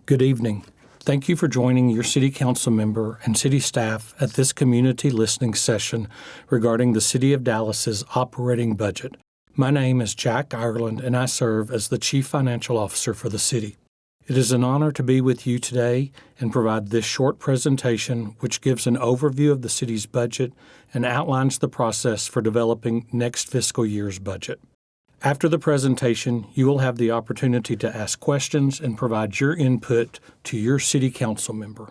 Good evening. Thank you for joining your City Council member and City staff at this community listening session regarding the City of Dallas's operating budget. My name is Jack Ireland, and I serve as the Chief Financial Officer for the City. It is an honor to be with you today and provide this short presentation which gives an overview of the City's budget and outlines the process for developing next fiscal year's budget. After the presentation, you will have the opportunity to ask questions and provide your input to your City Council member.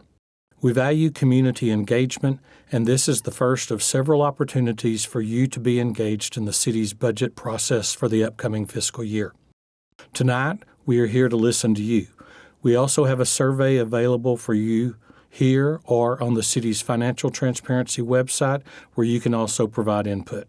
We value community engagement, and this is the first of several opportunities for you to be engaged in the City's budget process for the upcoming fiscal year. Tonight, we are here to listen to you. We also have a survey available for you here or on the City's Financial Transparency website, where you can also provide input.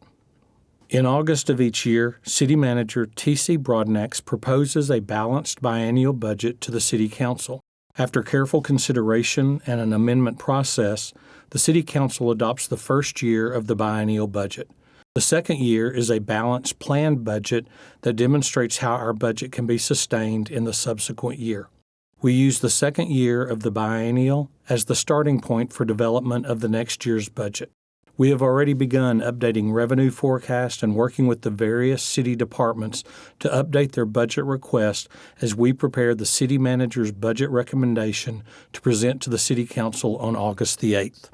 In August of each year, City Manager T.C. Broadnax proposes a balanced biennial budget to the City Council. After careful consideration and an amendment process, the City Council adopts the first year of the biennial budget. The second year is a balanced planned budget that demonstrates how our budget can be sustained in the subsequent year. We use the second year of the biennial as the starting point for development of the next year's budget. We have already begun updating revenue forecast and working with the various city departments to update their budget request as we prepare the City Manager's budget recommendation to present to the City Council on August the 8th.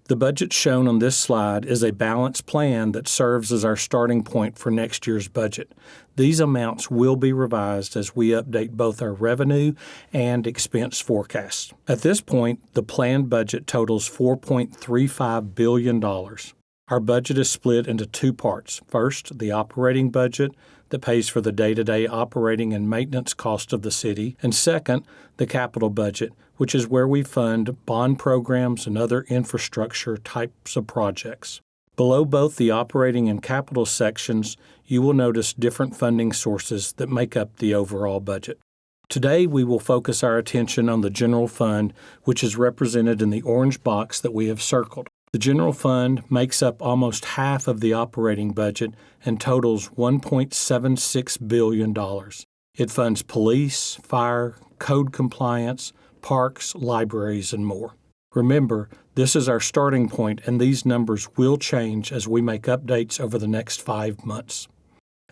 The budget shown on this slide is a balanced plan that serves as our starting point for next year's budget. These amounts will be revised as we update both our revenue and expense forecasts. At this point, the planned budget totals $4.35 billion. Our budget is split into two parts. First, the operating budget that pays for the day-to-day operating and maintenance cost of the city, and second, the capital budget, which is where we fund bond programs and other infrastructure types of projects. Below both the operating and capital sections, you will notice different funding sources that make up the overall budget. Today, we will focus our attention on the general fund, which is represented in the orange box that we have circled. The general fund makes up almost half of the operating budget and totals $1.76 billion. It funds police, fire, code compliance, parks, libraries, and more. Remember, this is our starting point, and these numbers will change as we make updates over the next 5 months.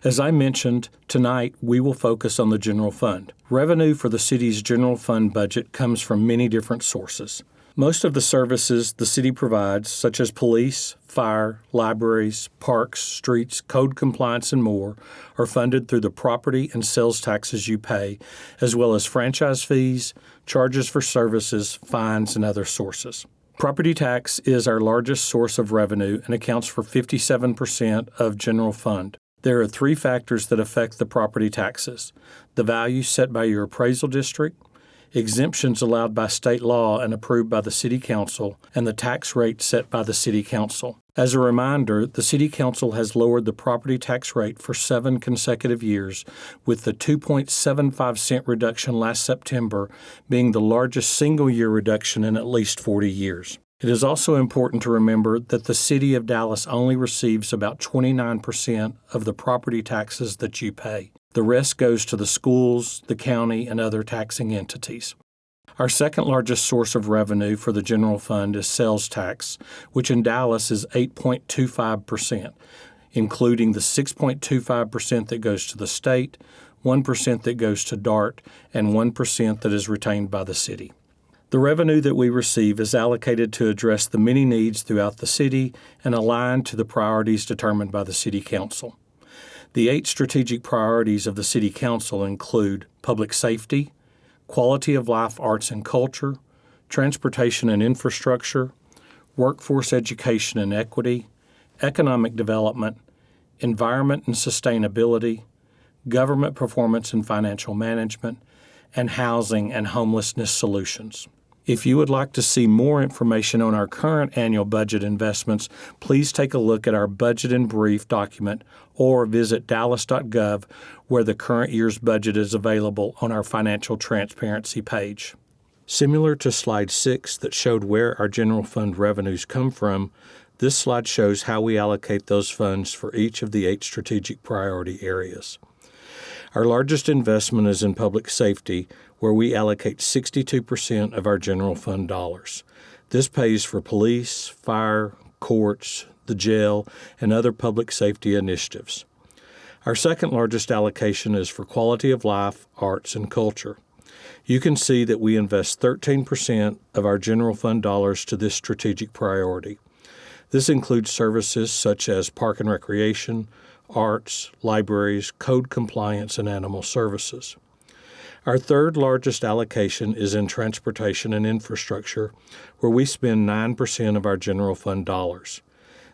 As I mentioned, tonight we will focus on the general fund. Revenue for the city's general fund budget comes from many different sources. Most of the services the city provides, such as police, fire, libraries, parks, streets, code compliance, and more, are funded through the property and sales taxes you pay, as well as franchise fees, charges for services, fines, and other sources. Property tax is our largest source of revenue and accounts for 57% of general fund. There are 3 factors that affect the property taxes: the value set by your appraisal district, exemptions allowed by state law and approved by the City Council, and the tax rate set by the City Council. As a reminder, the City Council has lowered the property tax rate for 7 consecutive years, with the 2.75 cent reduction last September being the largest single-year reduction in at least 40 years. It is also important to remember that the City of Dallas only receives about 29% of the property taxes that you pay. The rest goes to the schools, the county, and other taxing entities. Our second largest source of revenue for the general fund is sales tax, which in Dallas is 8.25%, including the 6.25% that goes to the state, 1% that goes to DART, and 1% that is retained by the city. The revenue that we receive is allocated to address the many needs throughout the city and aligned to the priorities determined by the City Council. The 8 strategic priorities of the City Council include public safety, quality of life arts and culture, transportation and infrastructure, workforce education and equity, economic development, environment and sustainability, government performance and financial management, and housing and homelessness solutions. If you would like to see more information on our current annual budget investments, please take a look at our Budget in Brief document or visit dallas.gov, where the current year's budget is available on our Financial Transparency page. Similar to Slide 6 that showed where our general fund revenues come from, this slide shows how we allocate those funds for each of the 8 strategic priority areas. Our largest investment is in public safety, where we allocate 62% of our general fund dollars. This pays for police, fire, courts, the jail, and other public safety initiatives. Our second largest allocation is for quality of life, arts, and culture. You can see that we invest 13% of our general fund dollars to this strategic priority. This includes services such as park and recreation, arts, libraries, code compliance, and animal services. Our third largest allocation is in transportation and infrastructure, where we spend 9% of our general fund dollars.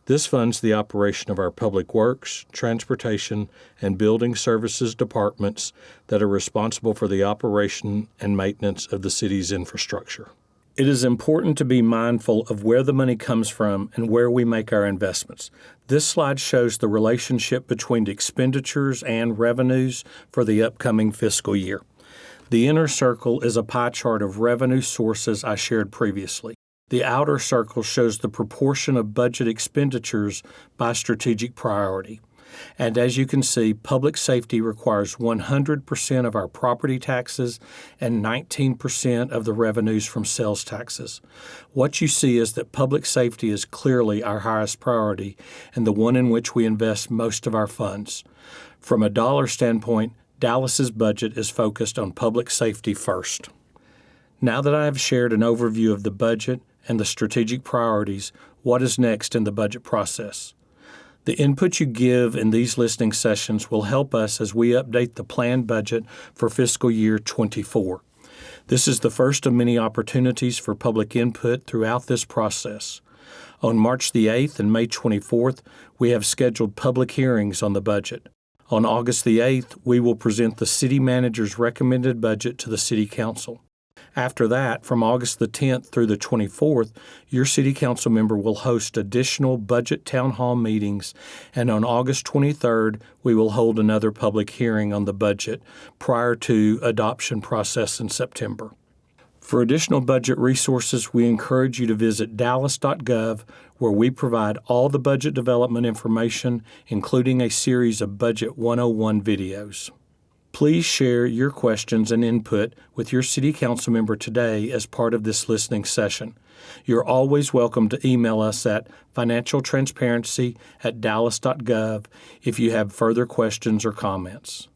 This funds the operation of our public works, transportation, and building services departments that are responsible for the operation and maintenance of the city's infrastructure. It is important to be mindful of where the money comes from and where we make our investments. This slide shows the relationship between expenditures and revenues for the upcoming fiscal year. The inner circle is a pie chart of revenue sources I shared previously. The outer circle shows the proportion of budget expenditures by strategic priority. And as you can see, public safety requires 100% of our property taxes and 19% of the revenues from sales taxes. What you see is that public safety is clearly our highest priority and the one in which we invest most of our funds. From a dollar standpoint, Dallas's budget is focused on public safety first. Now that I have shared an overview of the budget and the strategic priorities, what is next in the budget process? The input you give in these listening sessions will help us as we update the planned budget for fiscal year 24. This is the first of many opportunities for public input throughout this process. On March the 8th and May 24th, we have scheduled public hearings on the budget. On August the 8th, we will present the city manager's recommended budget to the City Council. After that, from August the 10th through the 24th, your City Council member will host additional budget town hall meetings, and on August 23rd, we will hold another public hearing on the budget prior to adoption process in September. For additional budget resources, we encourage you to visit dallas.gov, where we provide all the budget development information, including a series of Budget 101 videos. Please share your questions and input with your City Council member today as part of this listening session. You're always welcome to email us at financialtransparency@dallas.gov if you have further questions or comments.